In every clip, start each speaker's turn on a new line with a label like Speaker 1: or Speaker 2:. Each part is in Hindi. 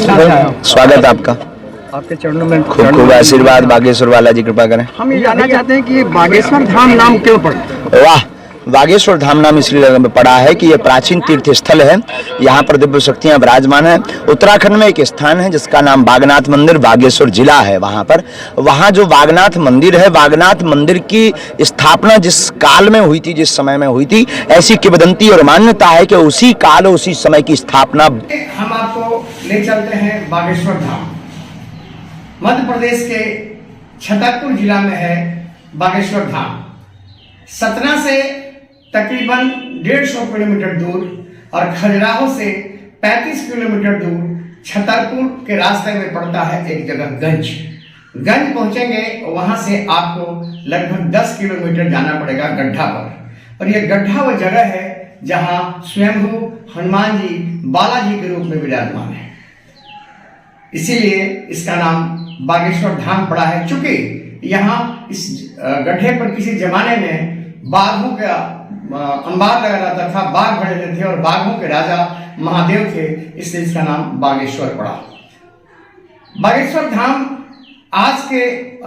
Speaker 1: स्वागत आपका।
Speaker 2: आपके चरणों में
Speaker 1: खूब खूब आशीर्वाद, बागेश्वर वाला जी कृपा करें।
Speaker 2: हम ये जानना चाहते हैं कि बागेश्वर धाम नाम क्यों पड़ा?
Speaker 1: वाह, बागेश्वर धाम नाम इसलिए पड़ा है कि यह प्राचीन तीर्थ स्थल है। यहाँ पर दिव्य शक्तियाँ विराजमान है। उत्तराखंड में एक स्थान है जिसका नाम बागनाथ मंदिर, बागेश्वर जिला है। वहाँ जो बागनाथ मंदिर है, बागनाथ मंदिर की स्थापना जिस काल में हुई थी, जिस समय में हुई थी, ऐसी किंवदंती और मान्यता है कि उसी काल उसी समय की स्थापना।
Speaker 2: हम आपको ले चलते हैं बागेश्वर धाम। मध्य प्रदेश के छतरपुर जिला में है बागेश्वर धाम। सतना से तकरीबन 150 किलोमीटर दूर और खजुराहो से 35 किलोमीटर दूर छतरपुर के रास्ते में पड़ता है एक जगह गंज पहुंचेंगे। वहां से आपको लगभग 10 किलोमीटर जाना पड़ेगा गड्ढा पर। और यह गड्ढा वो जगह है जहां स्वयंभू हनुमान जी बालाजी के रूप में विराजमान है, इसीलिए इसका नाम बागेश्वर धाम पड़ा है। चूंकि यहाँ इस गड्ढे पर किसी जमाने में बाघों का अंबार लगा रहता था, बाघ बड़े थे और बाघों के राजा महादेव थे, इसलिए इसका नाम बागेश्वर पड़ा। बागेश्वर धाम आज के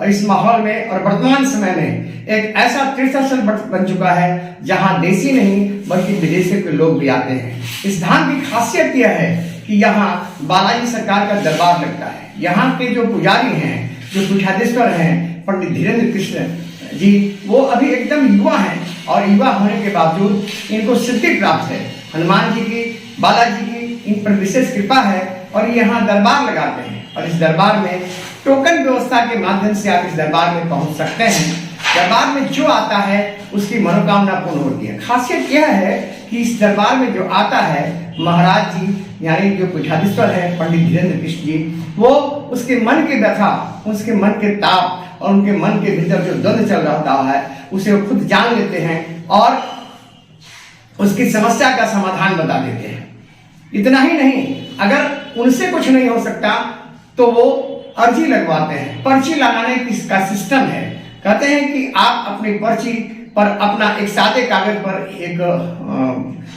Speaker 2: इस माहौल में और वर्तमान समय में एक ऐसा तीर्थ स्थल बन चुका है जहां देशी नहीं बल्कि विदेशी के लोग भी आते हैं। इस धाम की खासियत यह है कि यहाँ बालाजी सरकार का दरबार लगता है। यहाँ के जो पुजारी हैं, जो पीठाधीश्वर हैं, पंडित धीरेन्द्र कृष्ण जी, वो अभी एकदम युवा हैं और युवा होने के बावजूद इनको सिद्धि प्राप्त है। हनुमान जी की, बालाजी की इन पर विशेष कृपा है और यहाँ दरबार लगाते हैं। और इस दरबार में टोकन व्यवस्था के माध्यम से आप इस दरबार में पहुंच सकते हैं। दरबार में जो आता है उसकी मनोकामना पूर्ण होती है। खासियत यह है कि इस दरबार में जो आता है महाराज जी यानी जो पीठाधीश्वर है पंडित धीरेन्द्र कृष्ण जी, वो उसके मन की व्यथा, उसके मन के ताप और उनके मन के भीतर जो द्वंद्व चल रहा है उसे वो खुद जान लेते हैं और उसकी समस्या का समाधान बता देते हैं। इतना ही नहीं, अगर उनसे कुछ नहीं हो सकता तो वो अर्जी लगवाते हैं। पर्ची लगाने का सिस्टम है। कहते हैं कि आप अपनी पर्ची पर अपना एक सादे कागज पर एक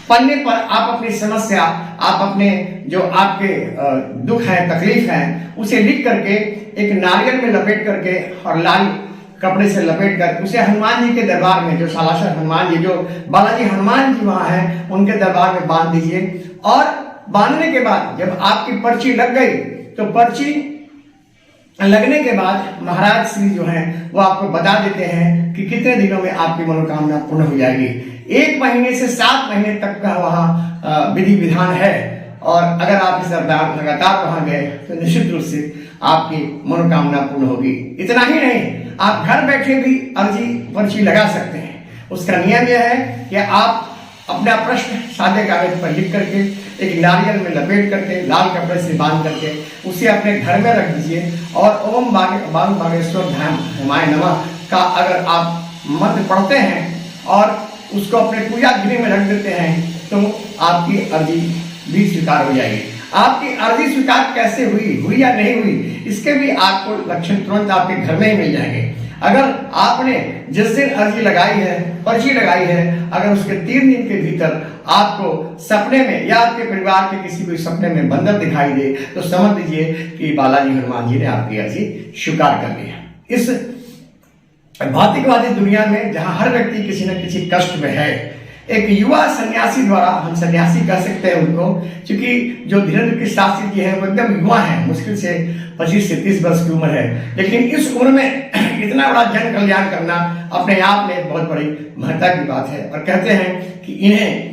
Speaker 2: पन्ने पर आप अपनी समस्या, आप अपने जो आपके दुख है, तकलीफ है, उसे लिख करके एक नारियल में लपेट करके और लाल कपड़े से लपेट कर उसे हनुमान जी के दरबार में, जो सालासर हनुमान जी, जो बालाजी हनुमान जी वहां हैं, उनके दरबार में बांध दीजिए। और बांधने के बाद जब आपकी पर्ची लग गई तो पर्ची लगने के बाद महाराज श्री जो हैं वो आपको बता देते हैं कि कितने दिनों में आपकी मनोकामना पूर्ण हो जाएगी। 1 महीने से 7 महीने तक का वहाँ विधि विधान है। और अगर आप इस लगातार वहां गए तो निश्चित रूप से आपकी मनोकामना पूर्ण होगी। इतना ही नहीं, आप घर बैठे भी अर्जी पर्ची लगा सकते हैं। उसका नियम यह है कि आप अपना प्रश्न सादे कागज पर लिख करके एक नारियल में लपेट करके लाल कपड़े से बांध करके उसे अपने घर में रख दीजिए और ओम बागेश्वर धाम हुमाय नमः का अगर आप मंत्र पढ़ते हैं और उसको अपने पूजा गृह में रख देते हैं तो आपकी अर्जी भी स्वीकार हो जाएगी। आपकी अर्जी स्वीकार कैसे हुई या नहीं हुई, इसके भी आपको लक्षण तुरंत आपके घर में ही मिल जाएंगे। अगर आपने जिस दिन अर्जी लगाई है, पर्ची लगाई है, अगर उसके 3 दिन के भीतर आपको सपने में या आपके परिवार के किसी भी सपने में बंदर दिखाई दे तो समझ लीजिए कि बालाजी हनुमान जी ने आपकी अर्जी स्वीकार कर ली है। इस भौतिकवादी दुनिया में जहां हर व्यक्ति किसी न किसी कष्ट में है, एक युवा सन्यासी द्वारा, हम सन्यासी कह सकते हैं उनको, क्योंकि जो धीरेन्द्र कृष्ण शास्त्री जी हैं वो एकदम युवा हैं, मुश्किल से 25 से 30 वर्ष की उम्र है, लेकिन इस उम्र में इतना बड़ा जन कल्याण करना अपने आप में बहुत बड़ी महत्ता की बात है। और कहते हैं कि इन्हें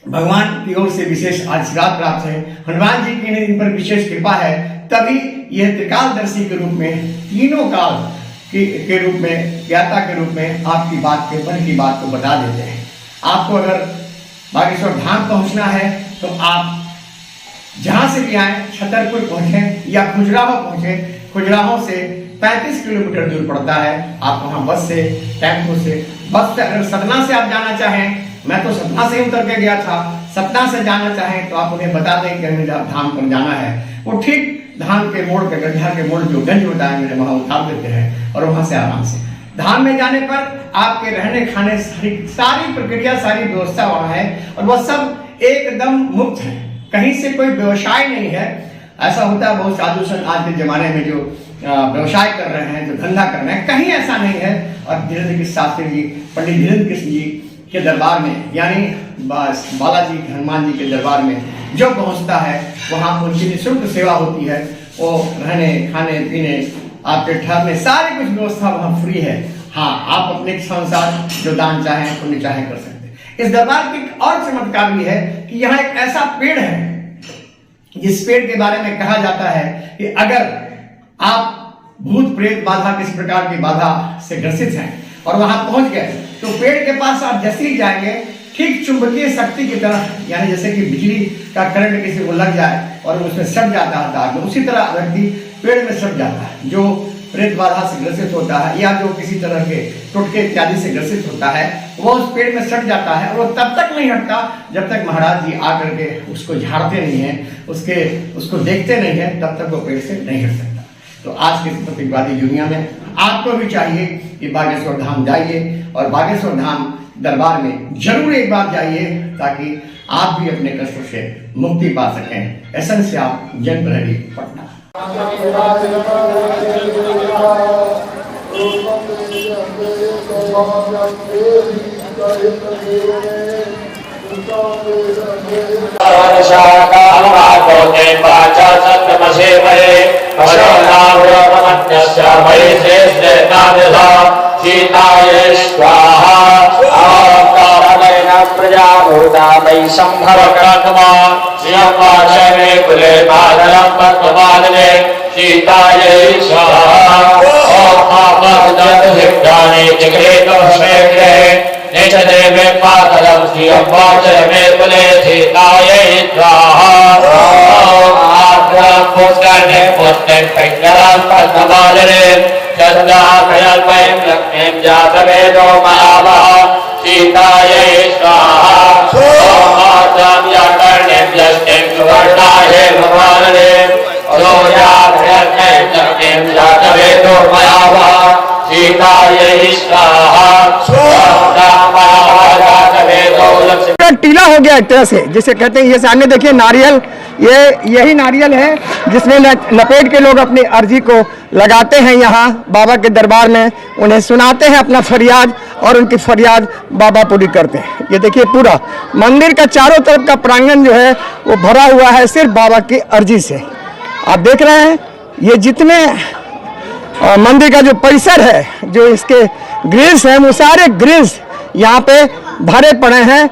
Speaker 2: भगवान की ओर से विशेष आशीर्वाद प्राप्त है, हनुमान जी की इन पर विशेष कृपा है, तभी यह त्रिकालदर्शी के रूप में, तीनों काल के रूप में, ज्ञाता के रूप में आपकी बात के मन की बात को बता देते हैं। आपको अगर बागेश्वर धाम पहुंचना है तो आप जहां से भी आए, छतरपुर पहुंचे या खजुराहो पहुंचे, खजुराहो से 35 किलोमीटर दूर पड़ता है। आप वहां बस से, टेम्पो से, बस से अगर सतना से आप जाना चाहें, मैं तो सतना से ही उतर के गया था, सतना से जाना चाहें तो आप उन्हें बता दें कि हमें धाम पर जाना है। वो ठीक धाम के मोड़ पे, गड्ढा के मोड़ जो गंज होता है, मेरे वहां उतार देते हैं और वहां से आराम से धाम में जाने पर आपके रहने खाने सारी प्रक्रिया, सारी व्यवस्था वहां है और वह सब एकदम मुफ्त है। कहीं से कोई व्यवसाय नहीं है। ऐसा होता है बहुत साधु संत आज के जमाने में जो व्यवसाय कर रहे हैं, जो धंधा कर रहे हैं, कहीं ऐसा नहीं है। और धीरेन्द्र कृष्ण शास्त्री जी, पंडित धीरेन्द्र कृष्ण जी के दरबार में, यानी बालाजी हनुमान जी के दरबार में जो पहुंचता है वहाँ उनकी निःशुल्क सेवा होती है। वो रहने खाने पीने, आपके ठहरने, सारी कुछ व्यवस्था वहाँ फ्री है। हाँ, आप अपने अनुसार जो दान चाहें पुण्य चाहें कर सकते हैं। इस दरबार की एक और चमत्कार भी है कि यहाँ एक ऐसा पेड़ है जिस पेड़ के बारे में कहा जाता है कि अगर आप भूत प्रेत बाधा, किसी प्रकार की बाधा से ग्रसित हैं और वहां पहुंच गए तो पेड़ के पास आप जैसे ही जाएंगे, ठीक चुंबकीय शक्ति की तरह, यानी जैसे कि बिजली का करंट किसी को लग जाए और उसमें सट जाता है दाग में, उसी तरह व्यक्ति पेड़ में सट जाता है। जो प्रेत बाधा से ग्रसित होता है या जो किसी तरह के टोटके इत्यादि से ग्रसित होता है, वो उस पेड़ में सट जाता है और वो तब तक नहीं हटता जब तक महाराज जी आकर के उसको झाड़ते नहीं हैं, उसको देखते नहीं है, तब तक वो पेड़ से नहीं हट सकता। तो आज के प्रतिवादी दुनिया में आपको भी चाहिए कि बागेश्वर धाम जाइए और बागेश्वर धाम दरबार में जरूर एक बार जाइए, ताकि आप भी अपने कष्टों से मुक्ति पा सकें। एसेंशियल जन प्रहरी पटना।
Speaker 3: प्रजाभूता वै संभव क्रतमा श्रियमाचमे कुले बादलं पद्मपादने सीतायै स्वाहा। ओम आपददहितानि जगेतस्मेग्रे निचदेवे पादलं श्रियमाचमे कुले सीतायै स्वाहा। ओम आद्रं पुष्करणे पुष्करं पिंगलं पद्मपादने चन्द्राभयल्पयं लक्ष्मीं जातवेदो महावः सीतायै स्वाहा। ओम आद्रं याकर्णें यष्टिं सुवर्णाय भवानने सोयाभयल्पयं लक्ष्मीं जातवेदो महावः सीतायै स्वाहा। ओम रामाय जातवेदो लक्ष्मी।
Speaker 4: टीला हो गया एक तरह से, जिसे कहते हैं। ये सामने देखिए नारियल, यही नारियल है जिसमें लपेट के लोग अपनी अर्जी को लगाते हैं यहाँ बाबा के दरबार में, उन्हें सुनाते हैं अपना फरियाद और उनकी फरियाद बाबा पूरी करते हैं। ये देखिए पूरा मंदिर का चारों तरफ का प्रांगण जो है वो भरा हुआ है सिर्फ बाबा की अर्जी से। आप देख रहे हैं ये जितने मंदिर का जो परिसर है, जो इसके ग्रिल्स हैं, वो सारे ग्रिल्स यहाँ पे भरे पड़े हैं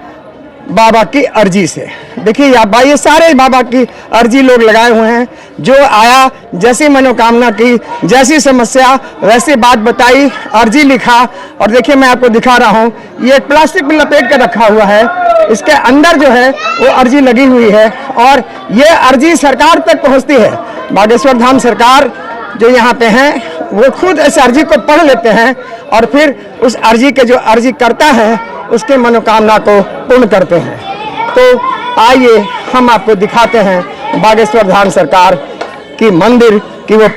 Speaker 4: बाबा की अर्जी से। देखिए आप भाई, ये सारे बाबा की अर्जी लोग लगाए हुए हैं। जो आया, जैसी मनोकामना की, जैसी समस्या वैसी बात बताई, अर्जी लिखा। और देखिए मैं आपको दिखा रहा हूँ, ये प्लास्टिक में लपेट के रखा हुआ है, इसके अंदर जो है वो अर्जी लगी हुई है और ये अर्जी सरकार तक पहुँचती है। बागेश्वर धाम सरकार जो यहाँ पे हैं वो खुद इस अर्जी को पढ़ लेते हैं और फिर उस अर्जी के जो अर्जी करता है उसके मनोकामना को पूर्ण करते हैं। तो आइए हम आपको दिखाते हैं बागेश्वर धाम सरकार की मंदिर की वो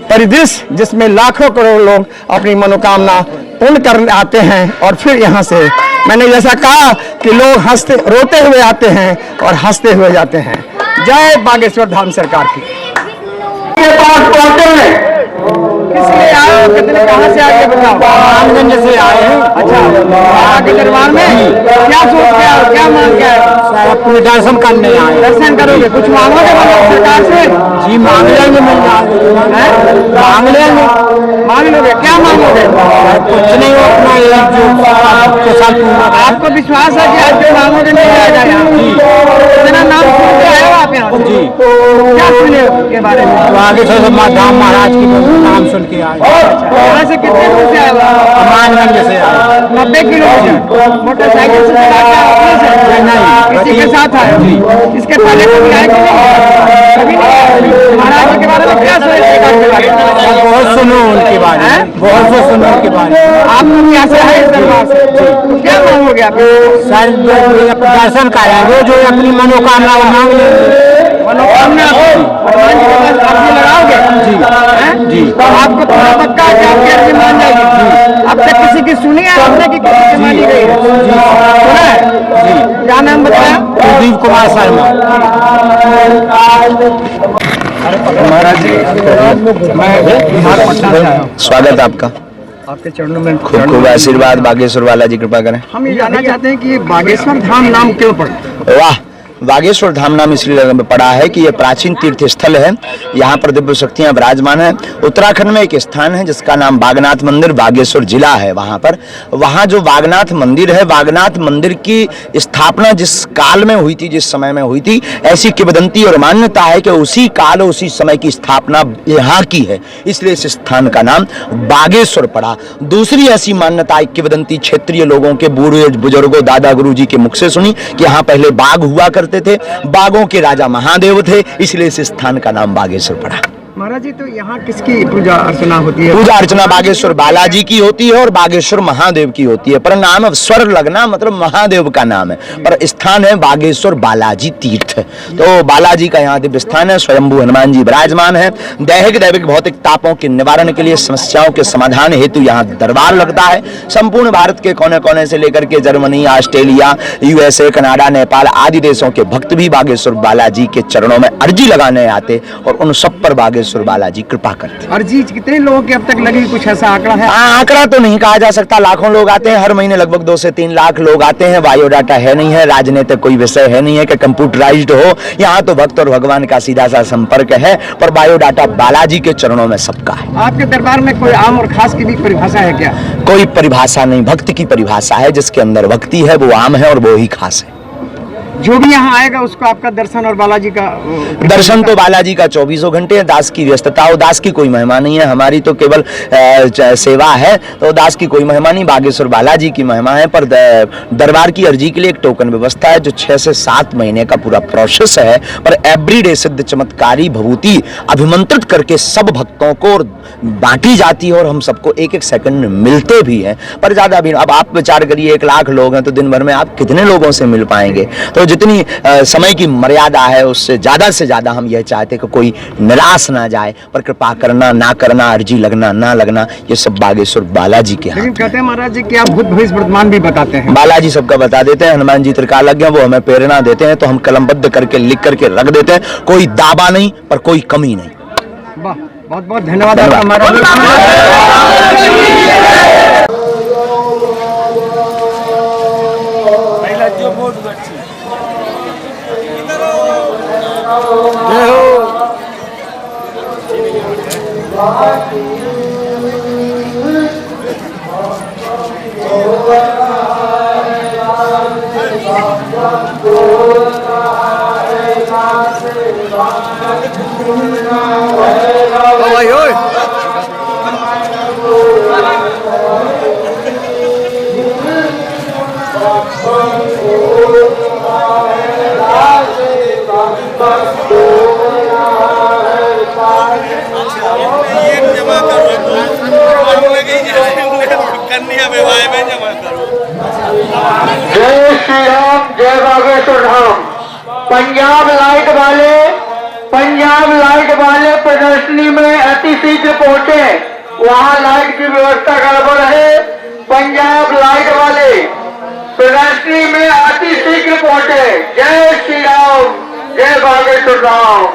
Speaker 4: परिदृश्य जिसमें लाखों करोड़ लोग अपनी मनोकामना पूर्ण कर आते हैं और फिर यहाँ से, मैंने जैसा कहा कि लोग रोते हुए आते हैं और हंसते हुए जाते हैं। जय बागेश्वर धाम सरकार की। किस लिए आए हो? कितने कहाँ से आए बताओ? रामगंज से आए हैं। अच्छा, बाबा के दरबार में क्या सोच के आए, क्या मांग के आए? अपने दर्शन करने आए। दर्शन करोगे? कुछ मांगोगे सरकार से? जी मांग लेंगे, मिल जाएंगे। मांग लेंगे, मांग लोगे? क्या मांगोगे? कुछ नहीं, वो अपना जो आपको विश्वास है कि आप जो मांगोगे नहीं आएगा यहाँ? इतना नाम सुन के आए हो आप यहाँ? जी। क्या सुने के बारे में? बागेश्वर धाम महाराज की नाम सुन के आए। यहाँ से कितने दूर से आए? हनुमानगंज से आए। 90 किलोमीटर मोटरसाइकिल से नहीं, किसी के साथ आए? इसके पहले कभी आए कि नहीं? कभी नहीं। महाराज जी के बारे में क्या सुने? बहुत सुनो उनके बारे में, बहुत से सुनो उनके बारे में। आप लोग यहाँ से आए दरबार से, तो क्या मांगोगे आप? सर दर्शन कराएंगे, जो अपनी मनोकामना मांग लेंगे। मनोकामना हनुमान जी के पास अर्जी लगाओगे? जी जी। तो आपको थोड़ा पक्का है कि आपकी अर्जी मान जाएगी? जी। अब तक किसी की सुनी है आपने कि किसी की मानी गई है? जी सुना है। जी। क्या नाम बताया? सुदीप कुमार शर्मा। महाराज जी, मैं बिहार पटना से आया हूँ।
Speaker 1: स्वागत आपका।
Speaker 4: आपके चरणों में
Speaker 1: खूब खूब आशीर्वाद, बागेश्वर बालाजी कृपा करें।
Speaker 4: हम ये जानना चाहते हैं कि ये बागेश्वर धाम नाम क्यों पड़ा?
Speaker 1: वाह, बागेश्वर धाम नाम इसलिए पड़ा है कि यह प्राचीन तीर्थ स्थल है। यहाँ पर दिव्य शक्तियां विराजमान है। उत्तराखंड में एक स्थान है जिसका नाम बागनाथ मंदिर, बागेश्वर जिला है। वहाँ जो बागनाथ मंदिर है, बागनाथ मंदिर की स्थापना जिस काल में हुई थी, जिस समय में हुई थी, ऐसी किंवदंती और मान्यता है कि उसी काल उसी समय की स्थापना यहाँ की है, इसलिए इस स्थान का नाम बागेश्वर पड़ा। दूसरी ऐसी मान्यता किंवदंती क्षेत्रीय लोगों के, बूढ़े बुजुर्गों, दादा गुरु जी के मुख से सुनी कि यहाँ पहले बाघ हुआ करते थे, बागों के राजा महादेव थे, इसलिए इस स्थान का नाम बागेश्वर पड़ा।
Speaker 4: महाराज जी, तो यहाँ किसकी पूजा अर्चना होती है?
Speaker 1: पूजा अर्चना बागेश्वर बालाजी की होती है और बागेश्वर महादेव की होती है। पर नाम स्वर लगना मतलब महादेव का नाम है, पर स्थान है बागेश्वर बालाजी तीर्थ। तो बालाजी का यहाँ दिव्य स्थान है। स्वयंभू हनुमान जी विराजमान है। दैहिक दैविक भौतिक तापों के निवारण के लिए, समस्याओं के समाधान हेतु यहाँ दरबार लगता है। संपूर्ण भारत के कोने कोने से लेकर के Germany, Australia, USA, Canada, Nepal आदि देशों के भक्त भी बागेश्वर बालाजी के चरणों में अर्जी लगाने आते और उन सब पर बागेश्वर बालाजी कृपा करते।
Speaker 4: अर्जी कितने लोगों की अब तक लगी, कुछ ऐसा आंकड़ा है?
Speaker 1: आंकड़ा तो नहीं कहा जा सकता। लाखों लोग आते हैं हर महीने, लगभग 2 से 3 लाख लोग आते हैं। बायोडाटा है नहीं है, राजनीतिक कोई विषय है नहीं है कि कंप्यूटराइज्ड हो। यहाँ तो भक्त और भगवान का सीधा सा संपर्क है, पर बायोडाटा बालाजी के चरणों में सबका है।
Speaker 4: आपके दरबार में कोई आम और खास की भी परिभाषा है क्या?
Speaker 1: कोई परिभाषा नहीं, भक्त की परिभाषा है। जिसके अंदर भक्ति है वो आम है और वो ही खास है।
Speaker 4: जो भी यहाँ आएगा उसको आपका दर्शन और बालाजी का
Speaker 1: दर्शन तो बालाजी का 24 घंटे है। दास की व्यस्तता हो, दास की कोई महिमा नहीं है। हमारी तो केवल सेवा है, तो दास की कोई महिमा नहीं, बागेश्वर बालाजी की महिमा है। पर दरबार की अर्जी के लिए एक टोकन व्यवस्था है जो 6 से 7 महीने का पूरा प्रोसेस है। पर एवरीडे सिद्ध चमत्कारी भभूति अभिमंत्रित करके सब भक्तों को बांटी जाती है और हम सबको 1-1 सेकंड मिलते भी हैं। पर ज्यादा भी, अब आप विचार करिए 1 लाख लोग हैं तो दिन भर में आप कितने लोगों से मिल पाएंगे? तो जितनी समय की मर्यादा है उससे ज्यादा हम यह चाहते हैं कि कोई निराश ना जाए। पर कृपा करना ना करना, अर्जी लगना ना लगना, ये सब बागेश्वर बालाजी के हाथ।
Speaker 4: लेकिन कहते हैं महाराज जी कि आप भूत भविष्य वर्तमान भी बताते हैं।
Speaker 1: बालाजी सबका बता देते हैं। हनुमान जी त्रिकालज्ञ हैं, वो हमें प्रेरणा देते हैं, तो हम कलमबद्ध करके लिख करके रख देते हैं। कोई दावा नहीं, पर कोई कमी नहीं।
Speaker 4: वाह, बहुत बहुत धन्यवाद आपका महाराज।
Speaker 5: जय श्री राम, जय बागेश्वर धाम। पंजाब लाइट वाले प्रदर्शनी में अति शीघ्र पहुंचे, वहां लाइट की व्यवस्था गड़बड़ है। पंजाब लाइट वाले प्रदर्शनी में अति शीघ्र पहुंचे। जय श्री राम, जय बागेश्वर धाम।